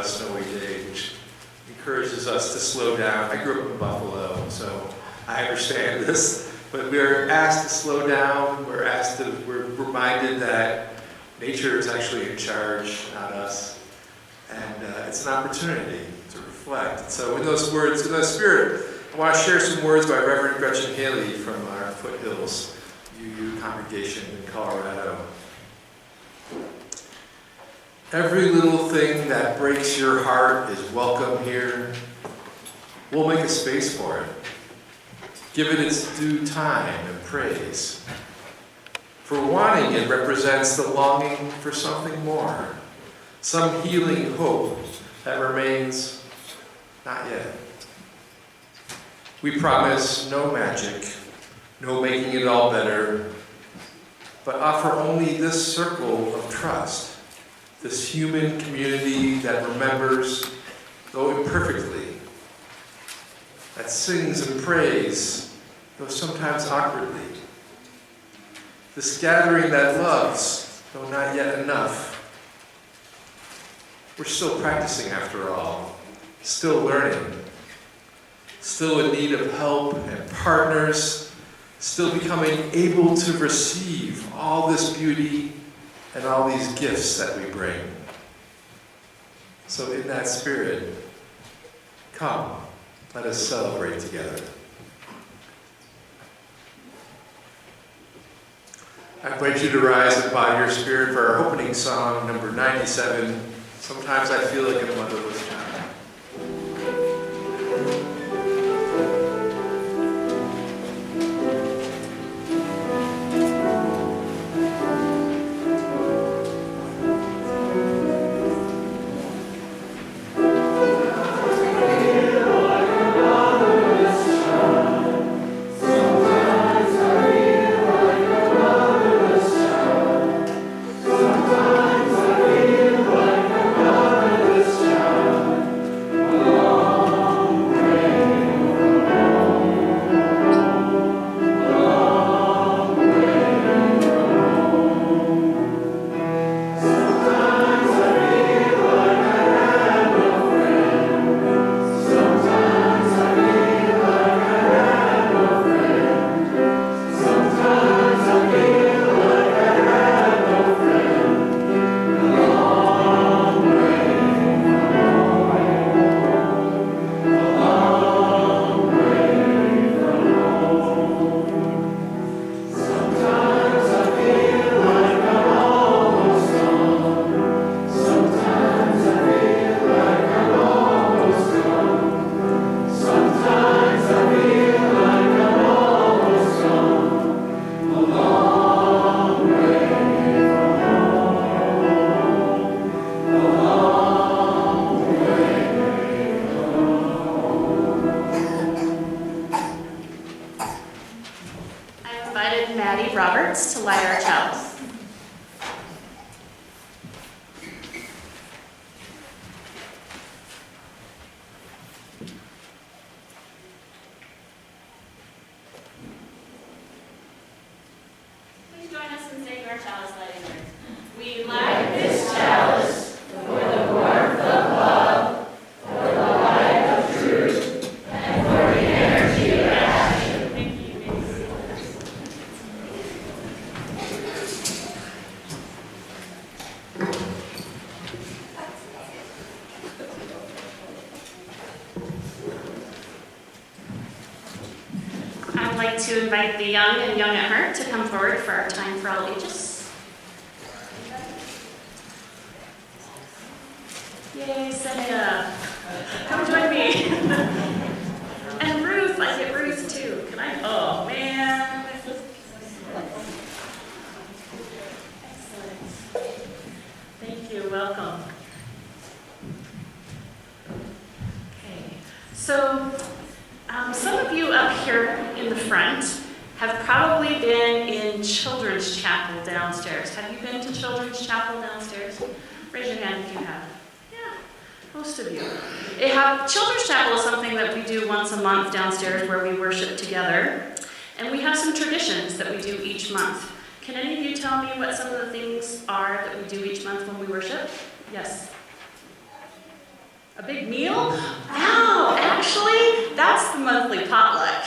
snowy day, which encourages us to slow down. I grew up in Buffalo, so I understand this, but we're asked to slow down. We're reminded that nature is actually in charge, not us, and it's an opportunity to reflect. So in those words, in that spirit, I want to share some words by Reverend Gretchen Haley from our Foothills UU congregation in Colorado. Every little thing that breaks your heart is welcome here. We'll make a space for it. Give it its due time and praise. For wanting it represents the longing for something more, some healing hope that remains not yet. We promise no magic, no making it all better, but offer only this circle of trust. This human community that remembers, though imperfectly, that sings and prays, though sometimes awkwardly. This gathering that loves, though not yet enough. We're still practicing after all, still learning, still in need of help and partners, still becoming able to receive all this beauty and all these gifts that we bring. So in that spirit, come, let us celebrate together. I invite you to rise and bow your spirit for our opening song, number 97, Sometimes I Feel Like a Motherless Child. To invite the young and young at heart to come forward for our time for all ages. Yay, Senna. Come join me. And Ruth, I get Ruth too. Can I? Oh, man. Excellent. Thank you, welcome. Okay, so some of you up here in the front have probably been in Children's Chapel downstairs. Have you been to Children's Chapel downstairs? Raise your hand if you have. Yeah, most of you. Children's Chapel is something that we do once a month downstairs where we worship together. And we have some traditions that we do each month. Can any of you tell me what some of the things are that we do each month when we worship? Yes. A big meal? Wow, actually, that's the monthly potluck.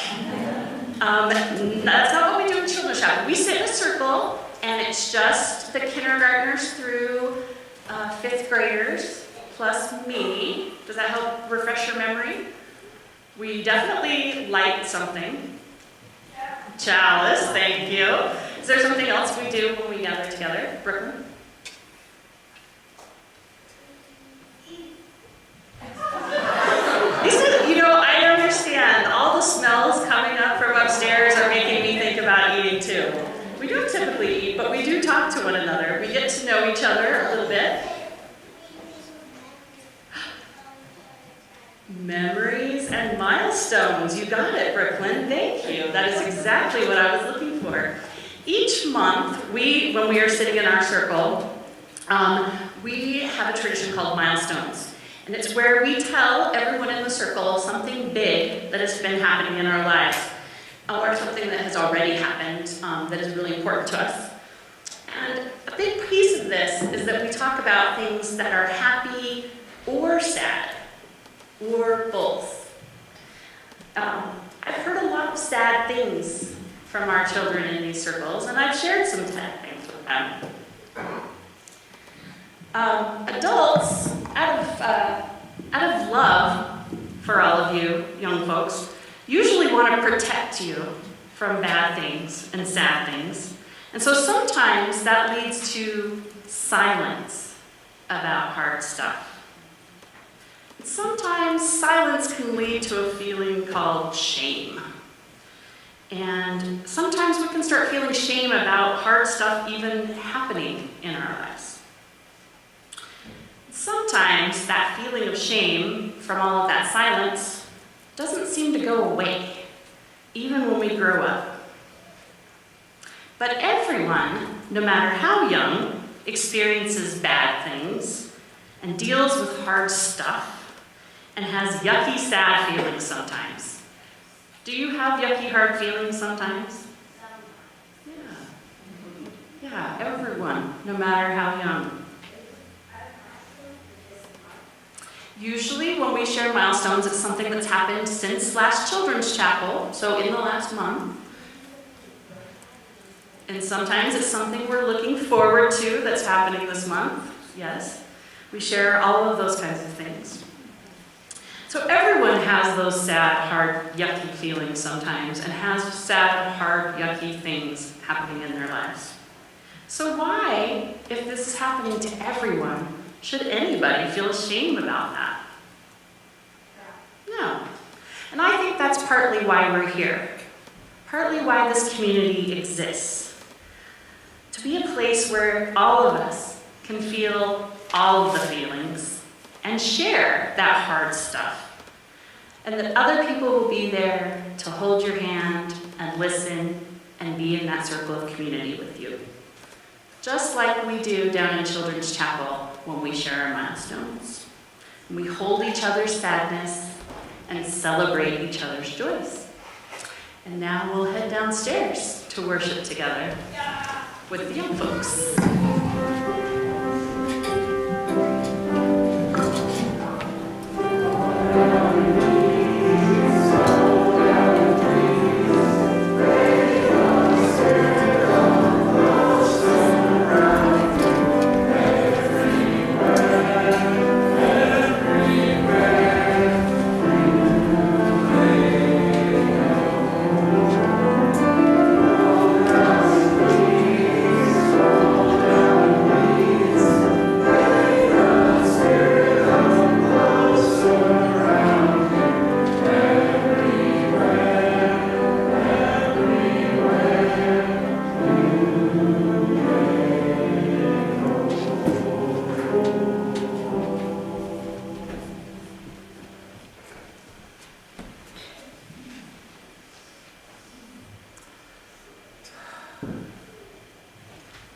That's not what we do in Children's Chapel. We sit in a circle, and it's just the kindergartners through 5th graders, plus me. Does that help refresh your memory? We definitely light something. Chalice, thank you. Is there something else we do when we gather together? Brooklyn? I understand. All the smells coming up from upstairs are making me think about eating too. We don't typically eat, but we do talk to one another. We get to know each other a little bit. Memories and milestones. You got it, Brooklyn. Thank you. That is exactly what I was looking for. Each month, when we are sitting in our circle, we have a tradition called milestones. And it's where we tell everyone in the circle something big that has been happening in our lives, or something that has already happened that is really important to us. And a big piece of this is that we talk about things that are happy or sad, or both. I've heard a lot of sad things from our children in these circles, and I've shared some sad things with them. Adults, out of love for all of you young folks, usually want to protect you from bad things and sad things. And so sometimes that leads to silence about hard stuff. And sometimes silence can lead to a feeling called shame. And sometimes we can start feeling shame about hard stuff even happening in our lives. Sometimes that feeling of shame from all of that silence doesn't seem to go away, even when we grow up. But everyone, no matter how young, experiences bad things and deals with hard stuff and has yucky, sad feelings sometimes. Do you have yucky, hard feelings sometimes? Yeah, everyone, no matter how young. Usually when we share milestones, it's something that's happened since last Children's Chapel, so in the last month. And sometimes it's something we're looking forward to that's happening this month. Yes, we share all of those kinds of things. So everyone has those sad, hard, yucky feelings sometimes, and has sad, hard, yucky things happening in their lives. So why, if this is happening to everyone, should anybody feel shame about that? No. And I think that's partly why we're here. Partly why this community exists. To be a place where all of us can feel all of the feelings and share that hard stuff. And that other people will be there to hold your hand and listen and be in that circle of community with you. Just like we do down in Children's Chapel when we share our milestones. We hold each other's sadness and celebrate each other's joys. And now we'll head downstairs to worship together with the young folks.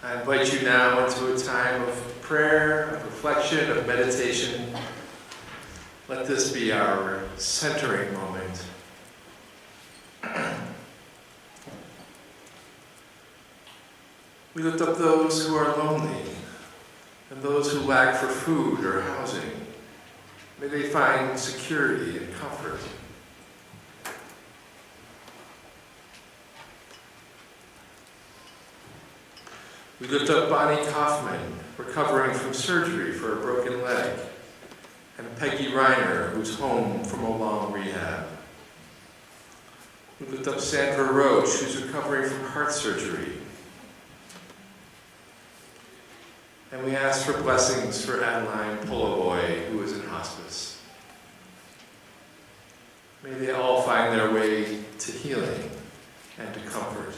I invite you now into a time of prayer, of reflection, of meditation. Let this be our centering moment. We lift up those who are lonely and those who lack for food or housing. May they find security and comfort. We lift up Bonnie Kaufman, recovering from surgery for a broken leg, and Peggy Reiner, who's home from a long rehab. We lift up Sandra Roach, who's recovering from heart surgery. And we ask for blessings for Adeline Poloboy, who is in hospice. May they all find their way to healing and to comfort.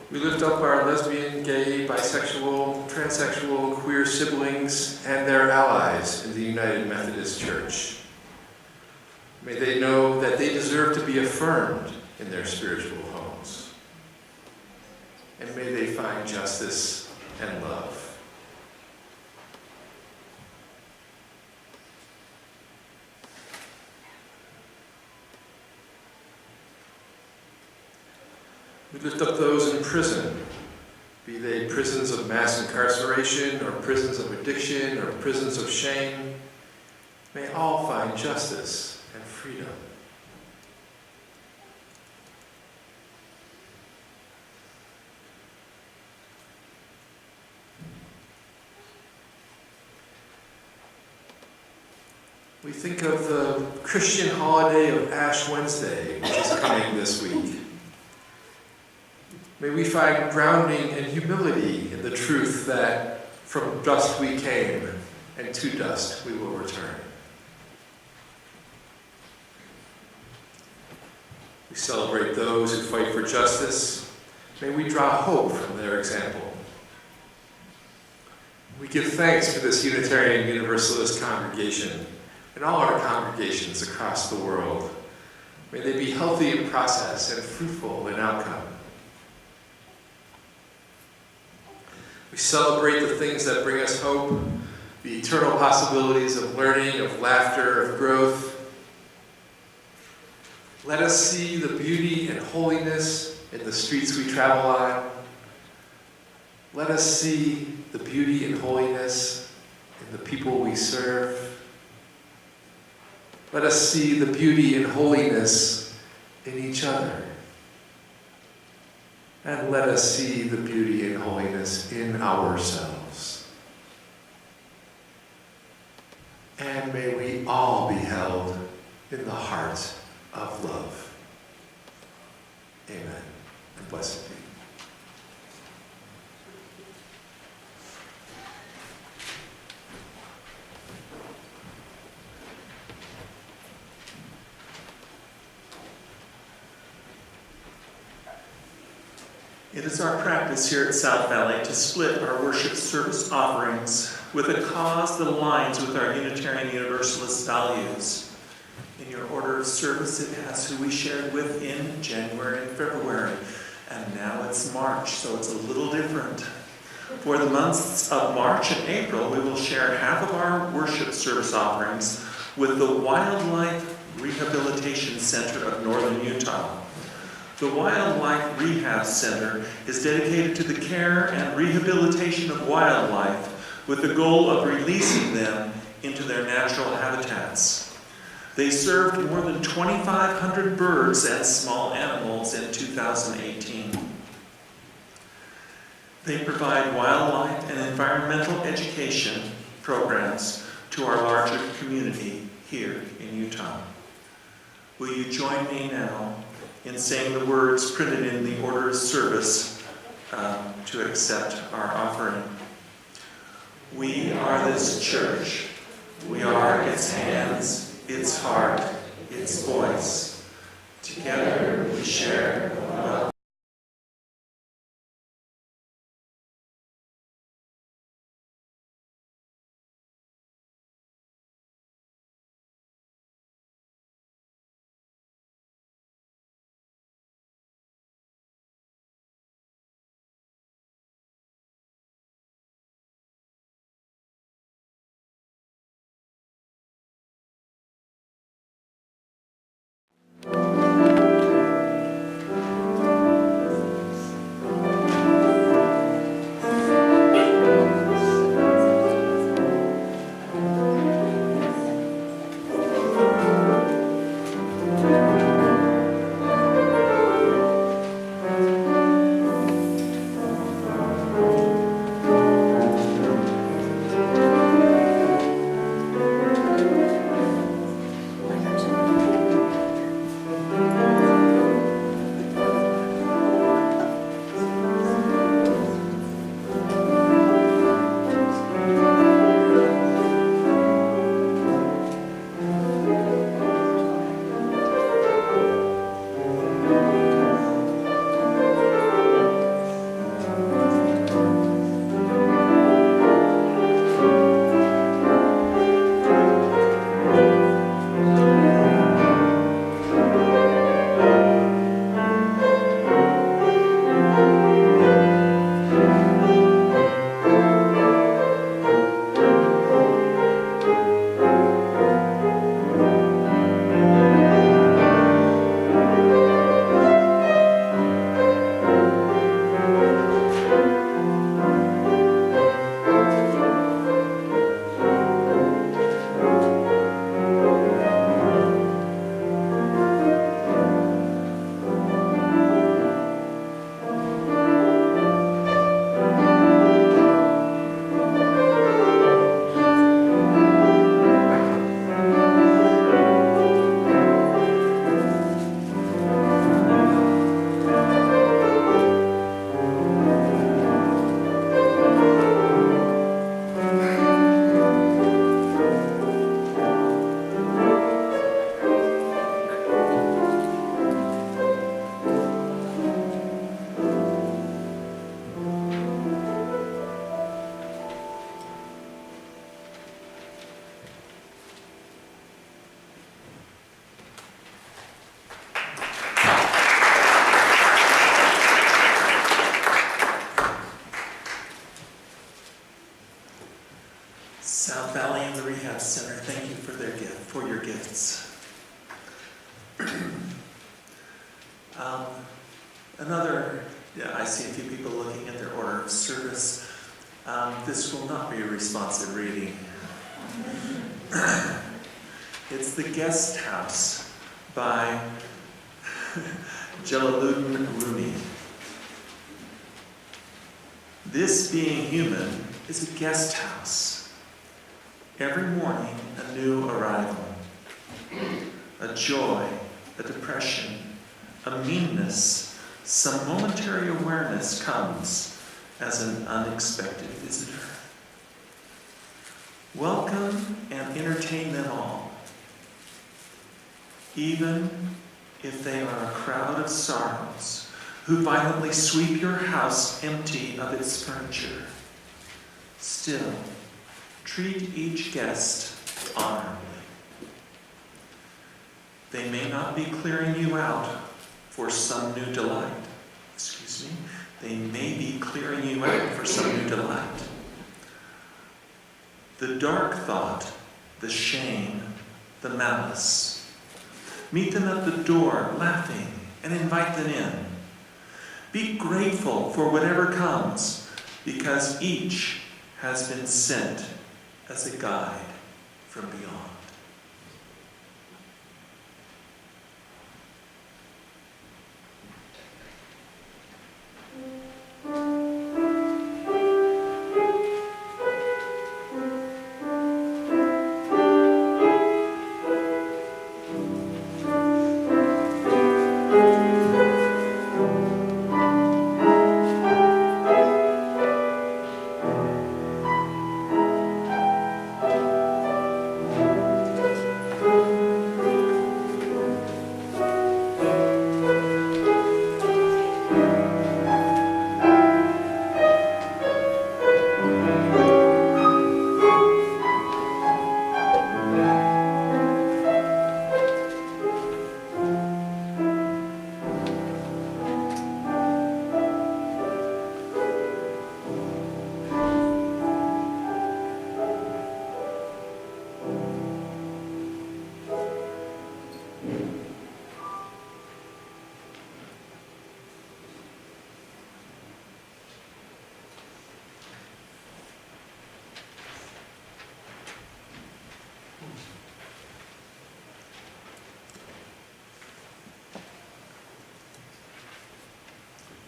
We lift up our lesbian, gay, bisexual, transsexual, queer siblings and their allies in the United Methodist Church. May they know that they deserve to be affirmed in their spiritual homes. And may they find justice and love. We lift up those in prison, be they prisons of mass incarceration or prisons of addiction or prisons of shame. May all find justice and freedom. We think of the Christian holiday of Ash Wednesday, which is coming this week. May we find grounding and humility in the truth that from dust we came, and to dust we will return. We celebrate those who fight for justice. May we draw hope from their example. We give thanks for this Unitarian Universalist congregation and all our congregations across the world. May they be healthy in process and fruitful in outcome. We celebrate the things that bring us hope, the eternal possibilities of learning, of laughter, of growth. Let us see the beauty and holiness in the streets we travel on. Let us see the beauty and holiness in the people we serve. Let us see the beauty and holiness in each other. And let us see the beauty and holiness in ourselves. And may we all be held in the heart of love. Amen. And blessed be. It is our practice here at South Valley to split our worship service offerings with a cause that aligns with our Unitarian Universalist values. In your order of service, it has who we shared with in January and February, and now it's March, so it's a little different. For the months of March and April, we will share half of our worship service offerings with the Wildlife Rehabilitation Center of Northern Utah. The Wildlife Rehab Center is dedicated to the care and rehabilitation of wildlife with the goal of releasing them into their natural habitats. They served more than 2,500 birds and small animals in 2018. They provide wildlife and environmental education programs to our larger community here in Utah. Will you join me now in saying the words printed in the order of service to accept our offering? We are this church. We are its hands, its heart, its voice. Together we share well. see a few people looking at their order of service. This will not be a responsive reading. It's The Guest House by Jalaluddin Rumi. This being human is a guest house. Every morning, a new arrival. A joy, a depression, a meanness, some momentary awareness comes as an unexpected visitor. Welcome and entertain them all, even if they are a crowd of sorrows who violently sweep your house empty of its furniture. Still, treat each guest honorably. They may not be clearing you out for some new delight. They may be clearing you out for some new delight. The dark thought, the shame, the malice. Meet them at the door, laughing, and invite them in. Be grateful for whatever comes, because each has been sent as a guide from beyond.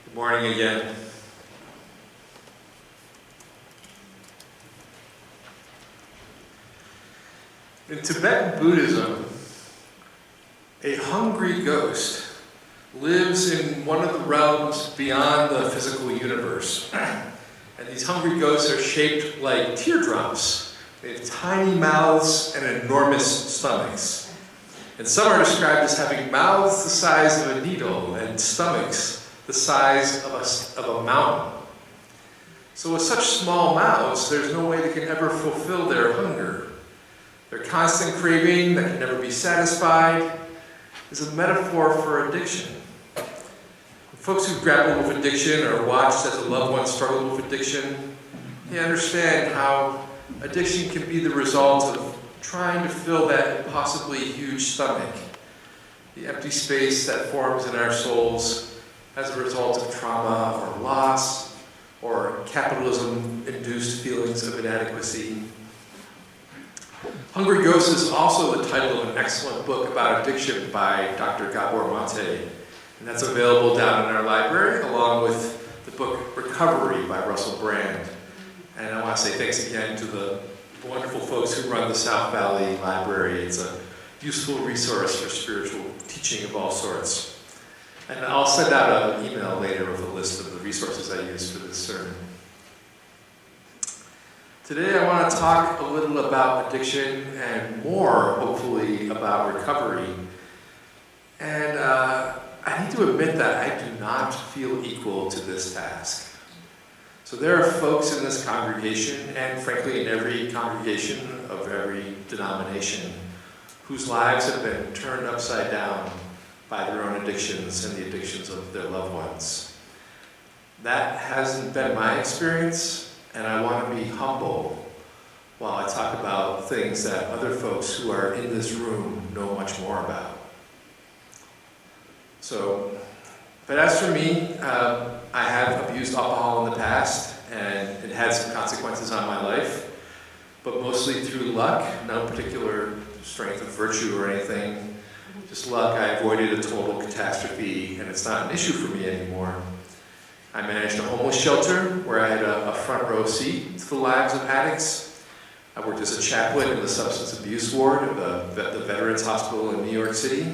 Good morning again. In Tibetan Buddhism, a hungry ghost lives in one of the realms beyond the physical universe. And these hungry ghosts are shaped like teardrops. They have tiny mouths and enormous stomachs. And some are described as having mouths the size of a needle and stomachs the size of a mountain. So with such small mouths, there's no way they can ever fulfill their hunger. Their constant craving that can never be satisfied is a metaphor for addiction. Folks who grapple with addiction or watched as a loved one struggle with addiction, they understand how addiction can be the result of trying to fill that impossibly huge stomach, the empty space that forms in our souls as a result of trauma or loss or capitalism-induced feelings of inadequacy. Hungry Ghosts is also the title of an excellent book about addiction by Dr. Gabor Mate, and that's available down in our library along with the book Recovery by Russell Brand. And I want to say thanks again to the wonderful folks who run the South Valley Library. It's a useful resource for spiritual teaching of all sorts. And I'll send out an email later with a list of the resources I used for this sermon. Today I want to talk a little about addiction and more, hopefully, about recovery. And I need to admit that I do not feel equal to this task. So there are folks in this congregation, and frankly in every congregation of every denomination, whose lives have been turned upside down by their own addictions and the addictions of their loved ones. That hasn't been my experience, and I want to be humble while I talk about things that other folks who are in this room know much more about. So, but as for me, I have abused alcohol in the past, and it had some consequences on my life, but mostly through luck, no particular strength of virtue or anything. Just luck, I avoided a total catastrophe, and it's not an issue for me anymore. I managed a homeless shelter where I had a front row seat to the lives of addicts. I worked as a chaplain in the substance abuse ward of the Veterans Hospital in New York City.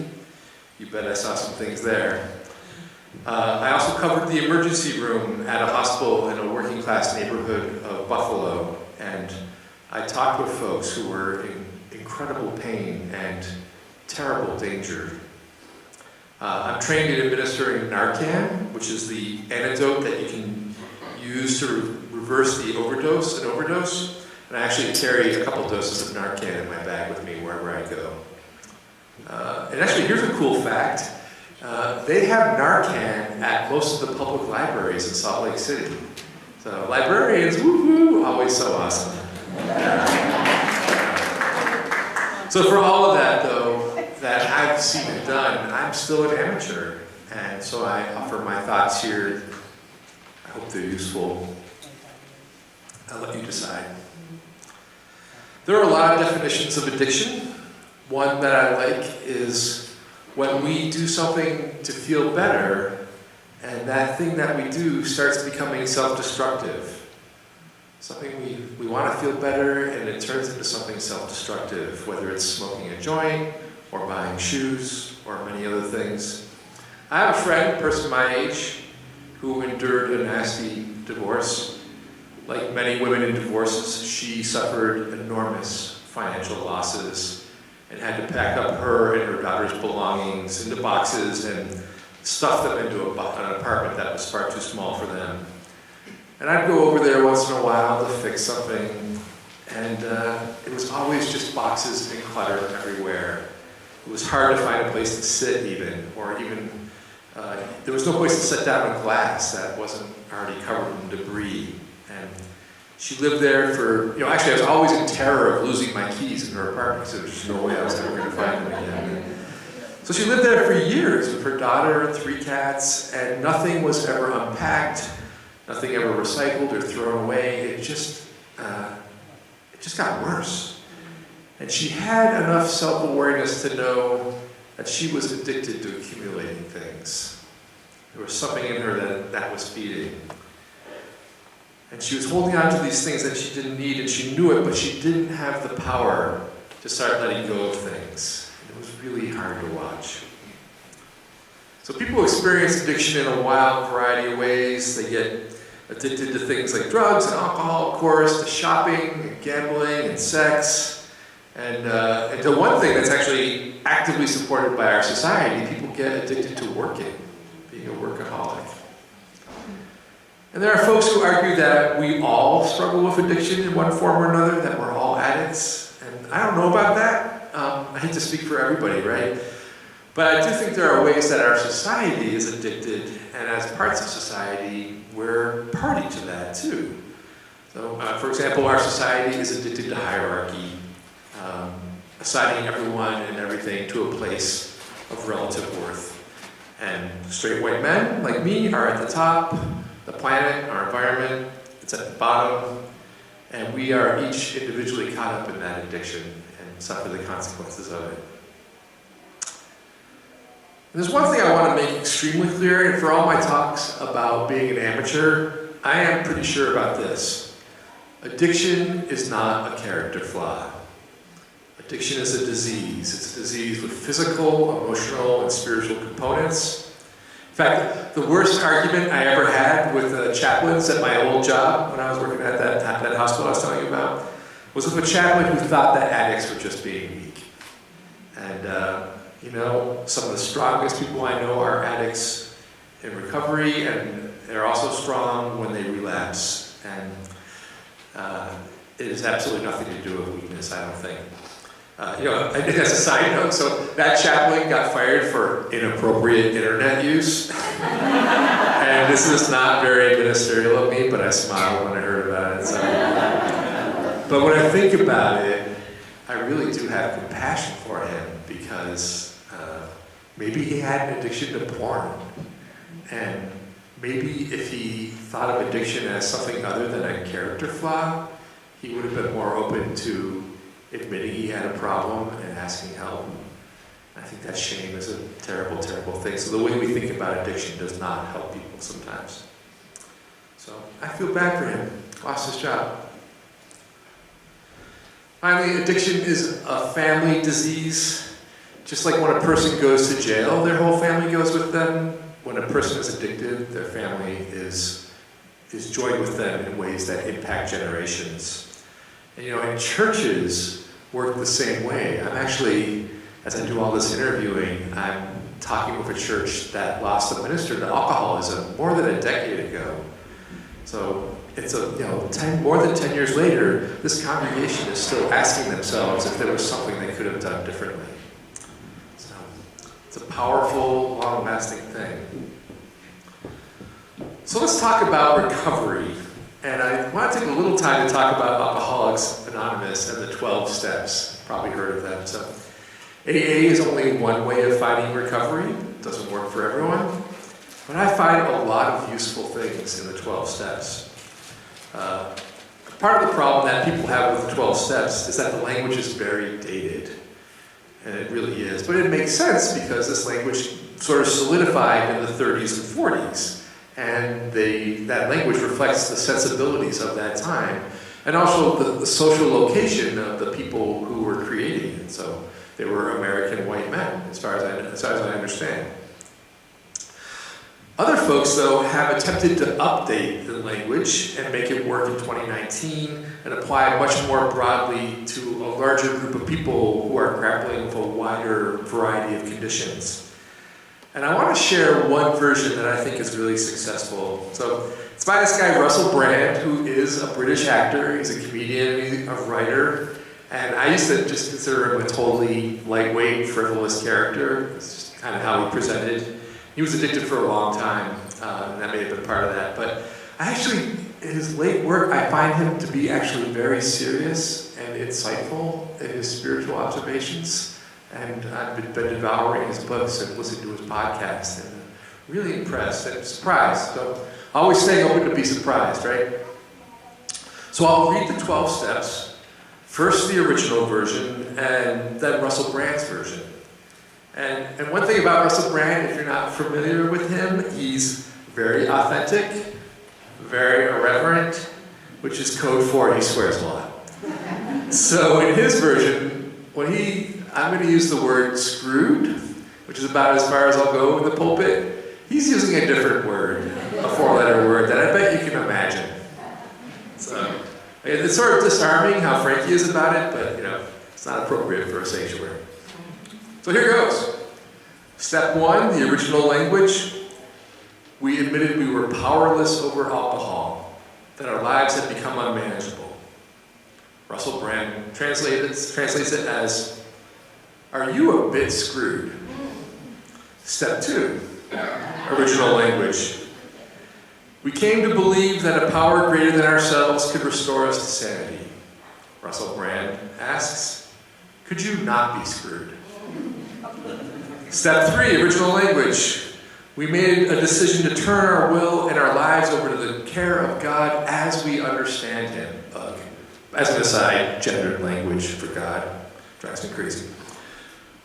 You bet I saw some things there. I also covered the emergency room at a hospital in a working class neighborhood of Buffalo, and I talked with folks who were in incredible pain and terrible danger. I'm trained in administering Narcan, which is the antidote that you can use to reverse the overdose, and I actually carry a couple doses of Narcan in my bag with me wherever I go. And actually, here's a cool fact. They have Narcan at most of the public libraries in Salt Lake City. So librarians, woo-hoo, always so awesome. So for all of that, though, that I've seen it done, I'm still an amateur. And so I offer my thoughts here. I hope they're useful. I'll let you decide. There are a lot of definitions of addiction. One that I like is when we do something to feel better, and that thing that we do starts becoming self-destructive. Something we want to feel better, and it turns into something self-destructive, whether it's smoking a joint, or buying shoes, or many other things. I have a friend, a person my age, who endured a nasty divorce. Like many women in divorces, she suffered enormous financial losses and had to pack up her and her daughter's belongings into boxes and stuff them into an apartment that was far too small for them. And I'd go over there once in a while to fix something, and it was always just boxes and clutter everywhere. It was hard to find a place to sit even, or even, there was no place to set down a glass that wasn't already covered in debris. And she lived there for, actually I was always in terror of losing my keys in her apartment, so there's just no way I was ever going to find them again. So she lived there for years with her daughter and 3 cats, and nothing was ever unpacked, nothing ever recycled or thrown away. It just got worse. And she had enough self-awareness to know that she was addicted to accumulating things. There was something in her that was feeding. And she was holding on to these things that she didn't need, and she knew it, but she didn't have the power to start letting go of things. It was really hard to watch. So people experience addiction in a wild variety of ways. They get addicted to things like drugs and alcohol, of course, to shopping and gambling and sex. And to one thing that's actually actively supported by our society, people get addicted to working, being a workaholic. And there are folks who argue that we all struggle with addiction in one form or another, that we're all addicts. And I don't know about that. I hate to speak for everybody, right? But I do think there are ways that our society is addicted, and as parts of society, we're party to that too. So, for example, our society is addicted to hierarchy, assigning everyone and everything to a place of relative worth. And straight white men, like me, are at the top. The planet, our environment, it's at the bottom. And we are each individually caught up in that addiction and suffer the consequences of it. And there's one thing I want to make extremely clear, and for all my talks about being an amateur, I am pretty sure about this. Addiction is not a character flaw. Addiction is a disease. It's a disease with physical, emotional, and spiritual components. In fact, the worst argument I ever had with chaplains at my old job when I was working at that hospital I was telling you about was with a chaplain who thought that addicts were just being weak. And, some of the strongest people I know are addicts in recovery, and they're also strong when they relapse. And it has absolutely nothing to do with weakness, I don't think. As a side note, so that chaplain got fired for inappropriate internet use. And this is not very ministerial of me, but I smiled when I heard about it. So. But when I think about it, I really do have compassion for him, because maybe he had an addiction to porn. And maybe if he thought of addiction as something other than a character flaw, he would have been more open to admitting he had a problem and asking help. I think that shame is a terrible, terrible thing. So the way we think about addiction does not help people sometimes. So I feel bad for him. Lost his job. Finally, addiction is a family disease. Just like when a person goes to jail, their whole family goes with them. When a person is addicted, their family is joined with them in ways that impact generations. And and churches work the same way. I'm actually, as I do all this interviewing, I'm talking with a church that lost a minister to alcoholism more than a decade ago. So it's more than 10 years later, this congregation is still asking themselves if there was something they could have done differently. So it's a powerful, long-lasting thing. So let's talk about recovery. And I want to take a little time to talk about Alcoholics Anonymous and the 12 steps. Probably heard of them. So AA is only one way of finding recovery. It doesn't work for everyone. But I find a lot of useful things in the 12 steps. Part of the problem that people have with the 12 steps is that the language is very dated. And it really is. But it makes sense because this language sort of solidified in the 30s and 40s. And that language reflects the sensibilities of that time. And also the social location of the people who were creating it. So they were American white men, as far as I understand. Other folks, though, have attempted to update the language and make it work in 2019 and apply it much more broadly to a larger group of people who are grappling with a wider variety of conditions. And I want to share one version that I think is really successful. So it's by this guy, Russell Brand, who is a British actor. He's a comedian, he's a writer. And I used to just consider him a totally lightweight, frivolous character. It's just kind of how he presented. He was addicted for a long time, and that may have been part of that. But in his late work, I find him to be actually very serious and insightful in his spiritual observations. And I've been devouring his books and listening to his podcast, and really impressed and surprised. So always staying open to be surprised, right? So I'll read the 12 steps, first the original version, and then Russell Brand's version. And one thing about Russell Brand, if you're not familiar with him, he's very authentic, very irreverent, which is code for he swears a lot. So in his version, I'm going to use the word screwed, which is about as far as I'll go in the pulpit. He's using a different word, a 4-letter word that I bet you can imagine. So it's sort of disarming how frank he is about it, but it's not appropriate for a sanctuary. So here goes. Step 1, the original language. We admitted we were powerless over alcohol, that our lives had become unmanageable. Russell Brand translates it as, are you a bit screwed? Step 2, original language. We came to believe that a power greater than ourselves could restore us to sanity. Russell Brand asks, could you not be screwed? Step 3, original language. We made a decision to turn our will and our lives over to the care of God as we understand Him. As an aside, gendered language for God drives me crazy.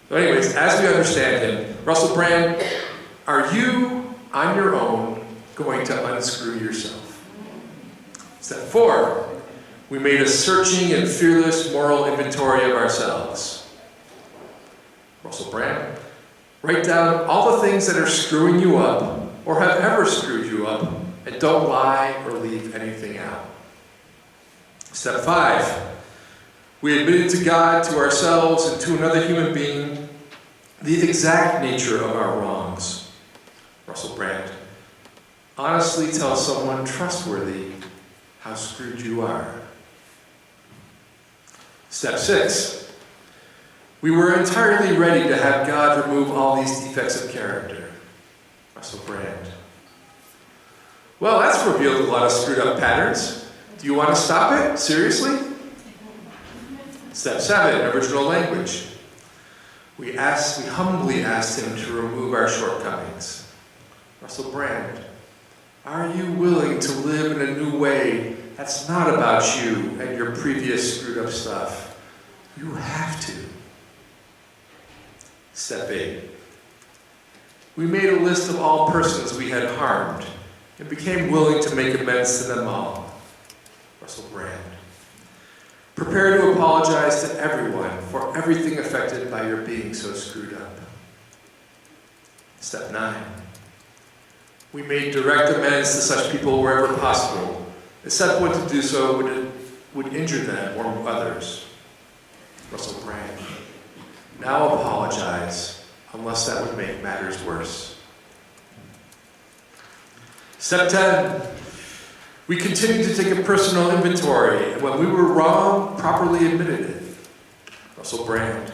So anyways, as we understand Him, Russell Brand, are you, on your own, going to unscrew yourself? Step 4, we made a searching and fearless moral inventory of ourselves. Russell Brand, write down all the things that are screwing you up or have ever screwed you up, and don't lie or leave anything out. Step 5, we admitted to God, to ourselves, and to another human being the exact nature of our wrongs. Russell Brand, honestly tell someone trustworthy how screwed you are. Step 6, we were entirely ready to have God remove all these defects of character. Russell Brand, well, that's revealed a lot of screwed up patterns. Do you want to stop it? Seriously? Step 7, original language. We humbly asked Him to remove our shortcomings. Russell Brand, Are you willing to live in a new way that's not about you and your previous screwed up stuff? You have to. Step 8. We made a list of all persons we had harmed and became willing to make amends to them all. Russell Brand. Prepare to apologize to everyone for everything affected by your being so screwed up. Step 9. We made direct amends to such people wherever possible, except when to do so would injure them or others. Russell Brand. Now apologize, unless that would make matters worse. Step 10. We continued to take a personal inventory, and when we were wrong, properly admitted it. Russell Brand.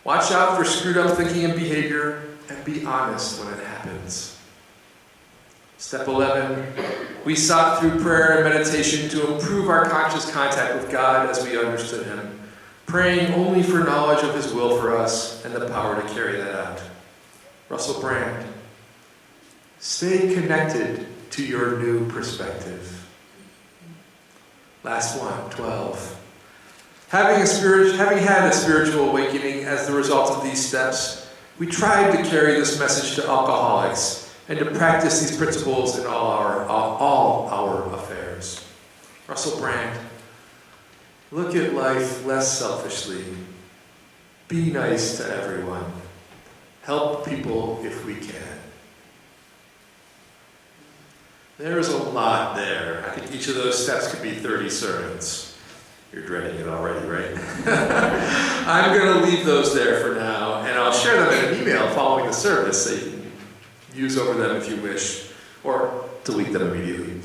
Watch out for screwed up thinking and behavior, and be honest when it happens. Step 11. We sought through prayer and meditation to improve our conscious contact with God as we understood Him, praying only for knowledge of His will for us and the power to carry that out. Russell Brand. Stay connected to your new perspective. Last one, 12. Having had a spiritual awakening as the result of these steps, we tried to carry this message to alcoholics and to practice these principles in all our affairs. Russell Brand. Look at life less selfishly. Be nice to everyone. Help people if we can. There's a lot there. I think each of those steps could be 30 sermons. You're dreading it already, right? I'm going to leave those there for now, and I'll share them in an email following the service so you can use over them if you wish, or delete them immediately.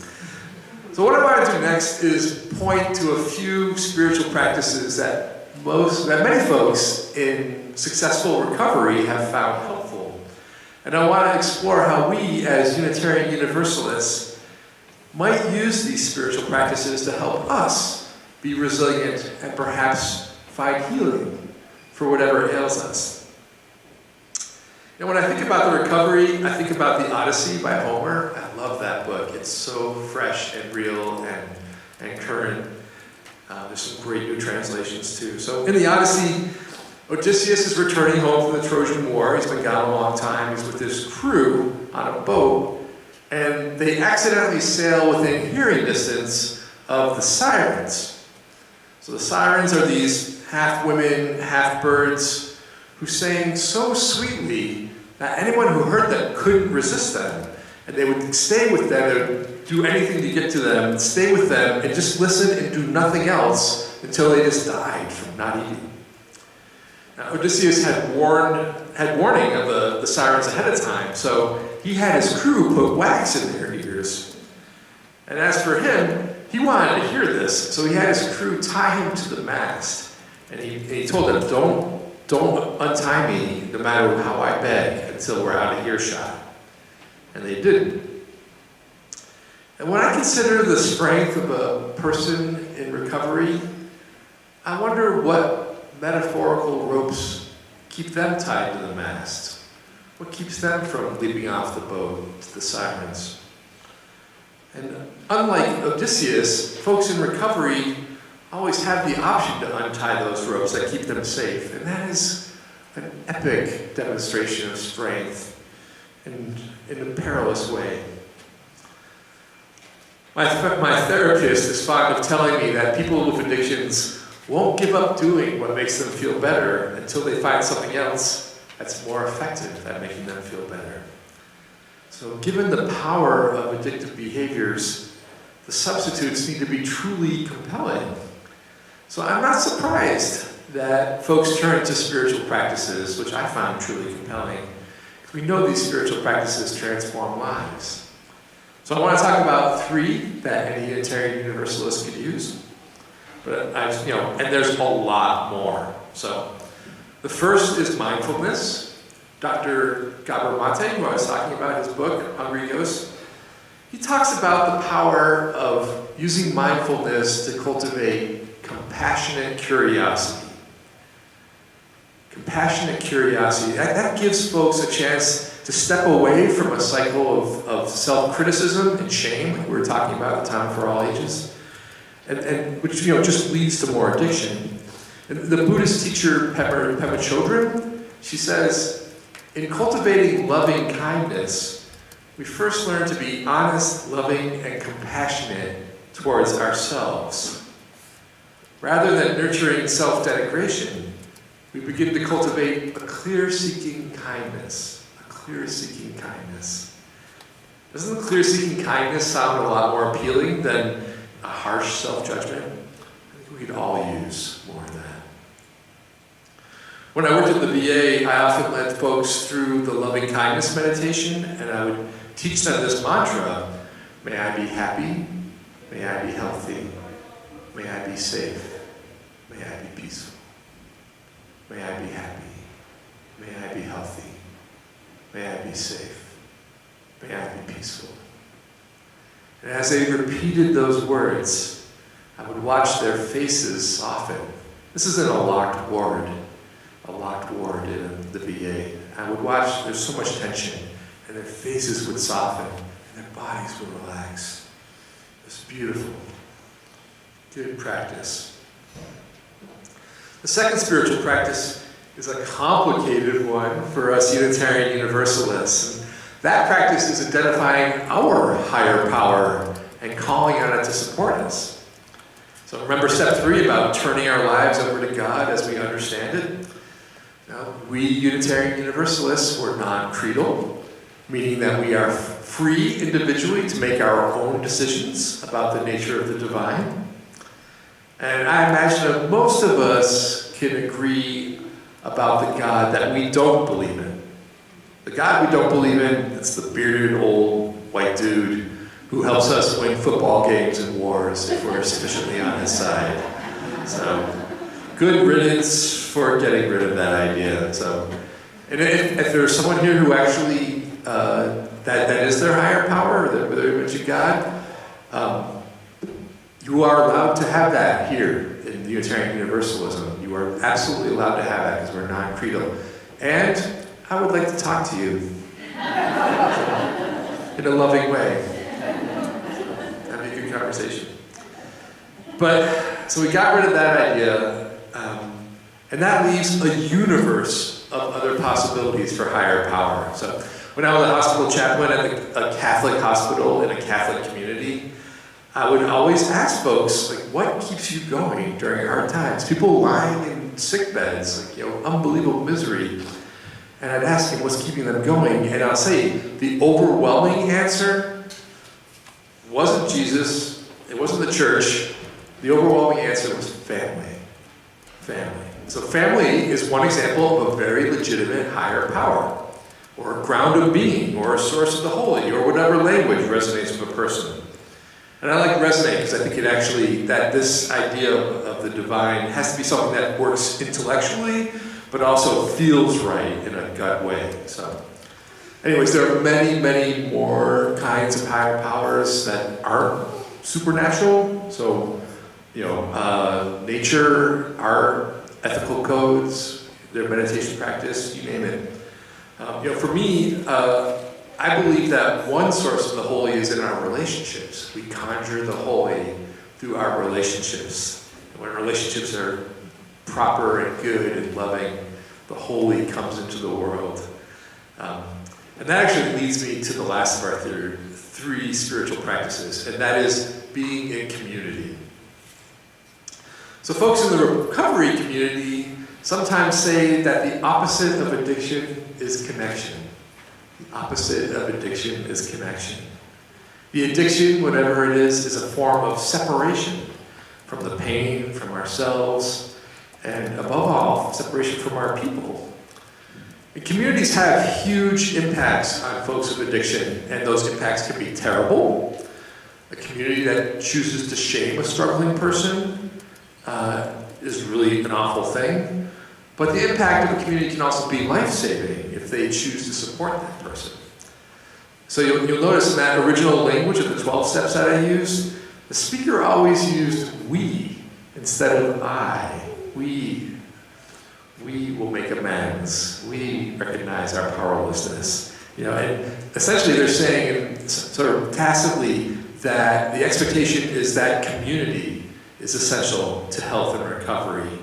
So what I want to do next is point to a few spiritual practices that many folks in successful recovery have found helpful. And I want to explore how we, as Unitarian Universalists, might use these spiritual practices to help us be resilient and perhaps find healing for whatever ails us. And when I think about the recovery, I think about the Odyssey by Homer. I love that book. It's so fresh and real and current. There's some great new translations too. So in the Odyssey, Odysseus is returning home from the Trojan War. He's been gone a long time. He's with his crew on a boat, and they accidentally sail within hearing distance of the sirens. So the sirens are these half women, half birds who sang so sweetly that anyone who heard them couldn't resist them. And they would stay with them, they would do anything to get to them, stay with them, and just listen and do nothing else until they just died from not eating. Now, Odysseus had warning of the sirens ahead of time, so he had his crew put wax in their ears. And as for him, he wanted to hear this, so he had his crew tie him to the mast. And he told them, don't untie me no matter how I beg until we're out of earshot. And they didn't. And when I consider the strength of a person in recovery, I wonder what metaphorical ropes keep them tied to the mast. What keeps them from leaping off the boat to the sirens? And unlike Odysseus, folks in recovery always have the option to untie those ropes that keep them safe. And that is an epic demonstration of strength in a perilous way. My therapist is fond of telling me that people with addictions won't give up doing what makes them feel better until they find something else that's more effective at making them feel better. So given the power of addictive behaviors, the substitutes need to be truly compelling. So I'm not surprised that folks turn to spiritual practices, which I found truly compelling. We know these spiritual practices transform lives. So I want to talk about 3 that any Unitarian Universalist could use. But and there's a lot more. So the first is mindfulness. Dr. Gabor Mate, who I was talking about in his book, Hungry Ghost, he talks about the power of using mindfulness to cultivate compassionate curiosity. Compassionate curiosity. That gives folks a chance to step away from a cycle of self-criticism and shame, like we were talking about at the time for all ages, and which just leads to more addiction. And the Buddhist teacher Pema Chodron, she says, in cultivating loving kindness, we first learn to be honest, loving, and compassionate towards ourselves. Rather than nurturing self-denigration, we begin to cultivate a clear-seeking kindness. A clear-seeking kindness. Doesn't clear-seeking kindness sound a lot more appealing than a harsh self-judgment? I think we could all use more of that. When I worked at the VA, I often led folks through the loving kindness meditation, and I would teach them this mantra: may I be happy, may I be healthy, may I be safe, may I be peaceful, may I be happy, may I be healthy, may I be safe, may I be peaceful. And as they repeated those words, I would watch their faces soften. This is in a locked ward in the VA. I would watch, there's so much tension, and their faces would soften, and their bodies would relax. It's beautiful. Good practice. The second spiritual practice is a complicated one for us Unitarian Universalists. And that practice is identifying our higher power and calling on it to support us. So remember step 3 about turning our lives over to God as we understand it? Now, we Unitarian Universalists were non-creedal, meaning that we are free individually to make our own decisions about the nature of the divine. And I imagine that most of us can agree about the God that we don't believe in. The God we don't believe in, it's the bearded old white dude who helps us win football games and wars if we're sufficiently on his side. So, good riddance for getting rid of that idea. So, and if there's someone here who actually that is their higher power, or their image of God, you are allowed to have that here in Unitarian Universalism. You are absolutely allowed to have that because we're non-creedal. And I would like to talk to you in a loving way. That'd be a good conversation. But, so we got rid of that idea. And that leaves a universe of other possibilities for higher power. So when I was a hospital chaplain at a Catholic hospital in a Catholic community, I would always ask folks, like, what keeps you going during hard times? People lying in sick beds, like, unbelievable misery. And I'd ask them what's keeping them going. And I'll say the overwhelming answer wasn't Jesus, it wasn't the church. The overwhelming answer was family. Family. So family is one example of a very legitimate higher power, or a ground of being, or a source of the holy, or whatever language resonates with a person. And I like resonate because I think it actually, that this idea of the divine has to be something that works intellectually, but also feels right in a gut way. So, anyways, there are many, many more kinds of higher powers that aren't supernatural. So, nature, art, ethical codes, their meditation practice, you name it. For me, I believe that one source of the holy is in our relationships. We conjure the holy through our relationships. And when relationships are proper and good and loving, the holy comes into the world. And that actually leads me to the last of our three spiritual practices, and that is being in community. So folks in the recovery community sometimes say that the opposite of addiction is connection. The opposite of addiction is connection. The addiction, whatever it is a form of separation from the pain, from ourselves, and above all, separation from our people. And communities have huge impacts on folks with addiction, and those impacts can be terrible. A community that chooses to shame a struggling person is really an awful thing. But the impact of a community can also be life-saving if they choose to support that person. So you'll notice in that original language of the 12 steps that I used, the speaker always used we instead of I. We will make amends. We recognize our powerlessness. And essentially they're saying, sort of tacitly, that the expectation is that community is essential to health and recovery.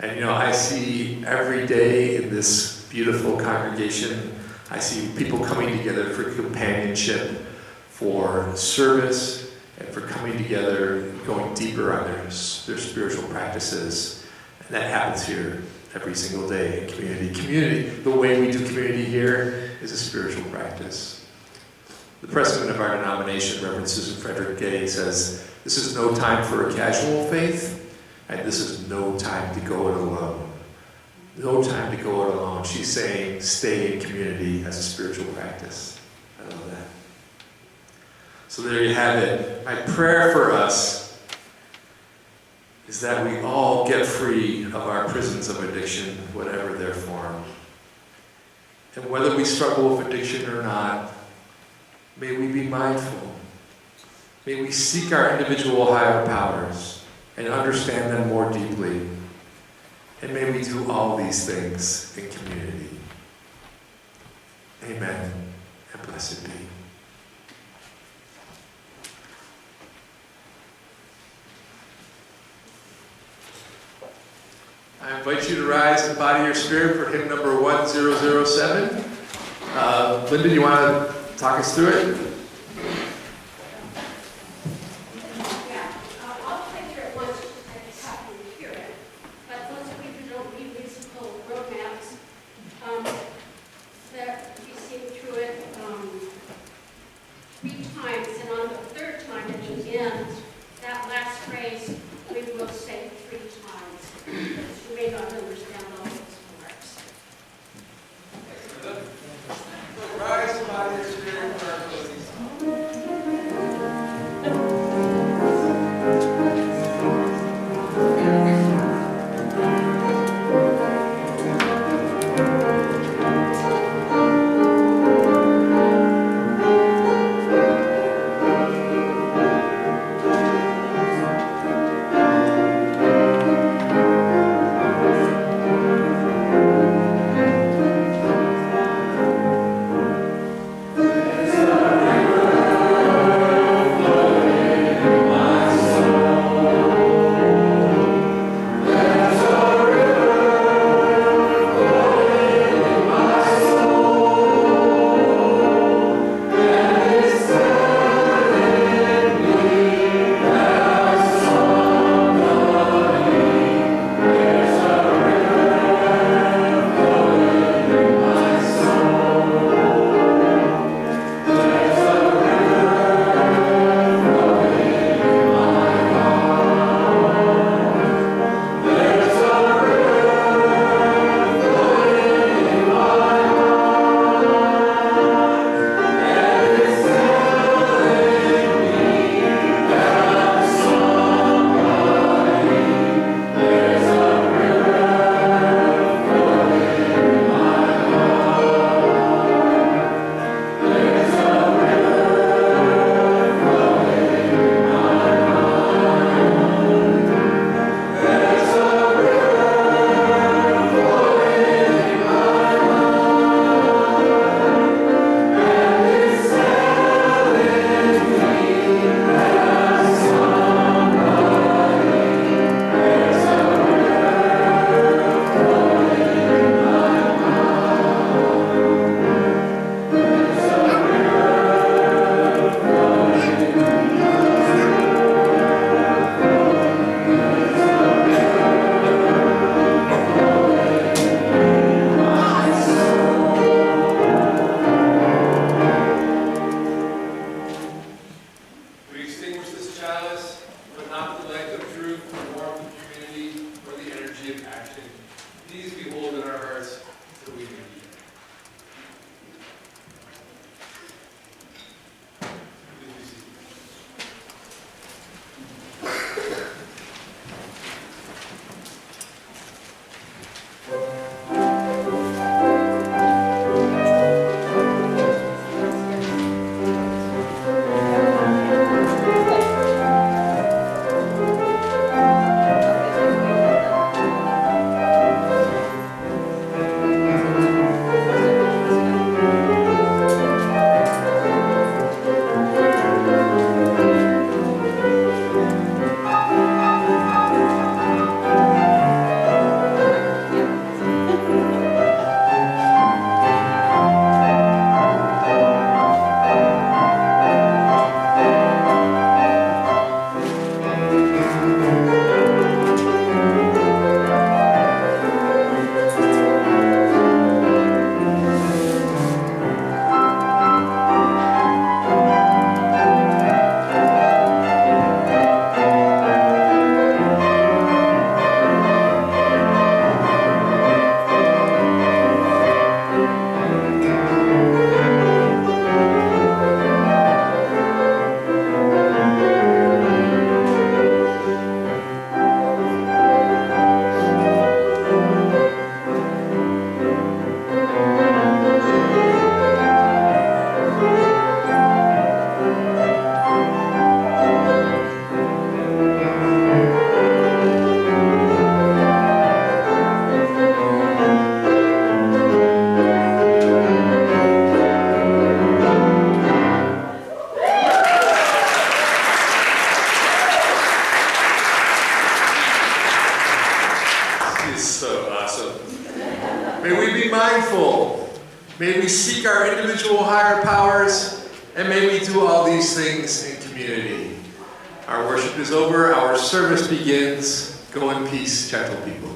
And I see every day in this beautiful congregation, I see people coming together for companionship, for service, and for coming together and going deeper on their spiritual practices. And that happens here every single day in community. Community, the way we do community here, is a spiritual practice. The president of our denomination, Reverend Susan Frederick Gay, says, "This is no time for a casual faith, and this is no time to go it alone." No time to go it alone. She's saying, stay in community as a spiritual practice. I love that. So there you have it. My prayer for us is that we all get free of our prisons of addiction, whatever their form. And whether we struggle with addiction or not, may we be mindful. May we seek our individual higher powers and understand them more deeply. And may we do all these things in community. Amen, and blessed be. I invite you to rise in the body of your spirit for hymn number 1007. Linda, do you want to talk us through it? Yeah, I'll play through it once just to take a copy and hear it. But those of you who don't read musical roadmaps, that we sing through it 3 times, and on the 3rd time at the end, that last phrase we will say 3 times. You may not understand all those marks. Rise in the body of your spirit for our closing song. mindful. May we seek our individual higher powers, and may we do all these things in community. Our worship is over. Our service begins. Go in peace, gentle people.